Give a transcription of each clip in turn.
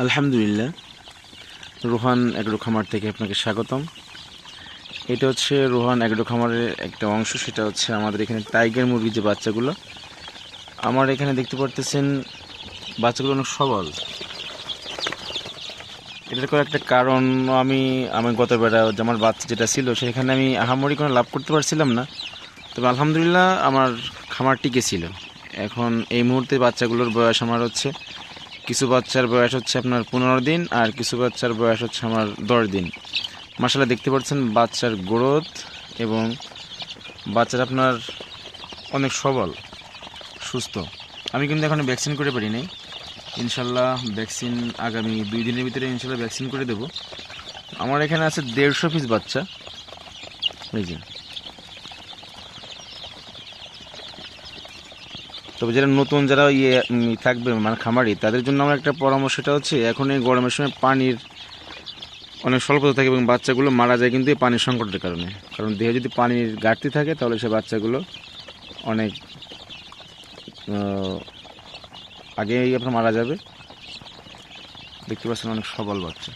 আলহামদুলিল্লাহ, রোহান এগ্রো খামার থেকে আপনাকে স্বাগতম। এটা হচ্ছে রোহান এগ্রো খামারের একটা অংশ, সেটা হচ্ছে আমাদের এখানে টাইগার মুরগির যে বাচ্চাগুলো আমার এখানে দেখতে পারতেছেন, বাচ্চাগুলো অনেক সবল। এটার করে একটা কারণ, আমি গতবেলা আমার বাচ্চা যেটা ছিল সেখানে আমি আহামরি কোনো লাভ করতে পারছিলাম না, তবে আলহামদুলিল্লাহ আমার খামার টিকে ছিল। এখন এই মুহূর্তে বাচ্চাগুলোর বয়স আমার হচ্ছে, কিছু বাচ্চার বয়স হচ্ছে আপনার 15 দিন, আর কিছু বাচ্চার বয়স হচ্ছে আমার 10 দিন। মাশাআল্লাহ দেখতে পাচ্ছেন বাচ্চার গ্রোথ, এবং বাচ্চারা আপনার অনেক সবল সুস্থ। আমি কিন্তু এখন ভ্যাকসিন করে পারি নাই, ইনশাল্লাহ ভ্যাকসিন আগামী 2 দিনের ভিতরে ইনশাল্লাহ ভ্যাকসিন করে দেব। আমার এখানে আছে 150 পিস বাচ্চা। এই যে, তবে যারা নতুন যারা থাকবে মানে খামারি, তাদের জন্য আমার একটা পরামর্শটা হচ্ছে, এখন এই গরমের সময় পানির অনেক স্বল্পতা থাকে এবং বাচ্চাগুলো মারা যায় কিন্তু এই পানির সংকটের কারণে। কারণ দেহে যদি পানির ঘাটতি থাকে তাহলে সে বাচ্চাগুলো অনেক আগেই আপনার মারা যাবে। দেখতে পাচ্ছেন অনেক সবল বাচ্চা।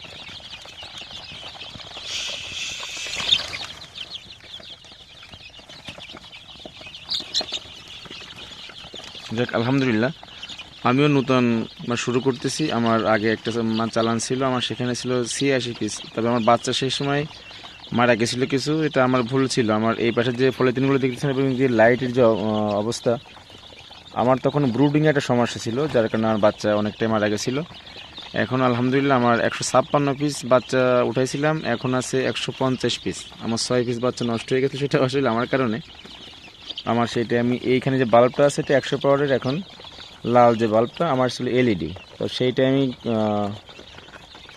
যাক আলহামদুলিল্লাহ, আমিও নতুন শুরু করতেছি। আমার আগে একটা চালান ছিল, আমার সেখানে ছিল 86 পিস, তবে আমার বাচ্চা সেই সময় মারা গেছিলো কিছু। এটা আমার ভুল ছিল। আমার এই পাশে যে পলিথিনগুলো দেখতেছেন এবং যে লাইটের যে অবস্থা, আমার তখন ব্রুডিংয়ে একটা সমস্যা ছিল, যার কারণে আমার বাচ্চা অনেকটাই মারা গেছিলো। এখন আলহামদুলিল্লাহ আমার 156 পিস বাচ্চা উঠাইছিলাম, এখন আছে 150 পিস। আমার 6 পিস বাচ্চা নষ্ট হয়ে গেছে, সেটা আসলে আমার কারণে। আমার সেটা আমি এইখানে যে বাল্বটা আছে এটা 100 পাওয়ারের, এখন লাল যে বাল্বটা আমার ছিল এলইডি। তো সেইটা আমি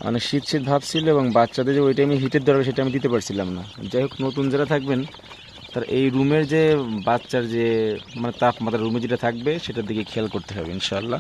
মানে শীত শীত ভাব ছিল, এবং বাচ্চাদের যে ওই টাইমে হিটের দরকার সেটা আমি দিতে পারছিলাম না। যাই হোক, নতুন যারা থাকবেন তার এই রুমের যে বাচ্চার যে মানে তাপমাত্রা রুমে যেটা থাকবে সেটার দিকে খেয়াল করতে হবে ইনশাআল্লাহ।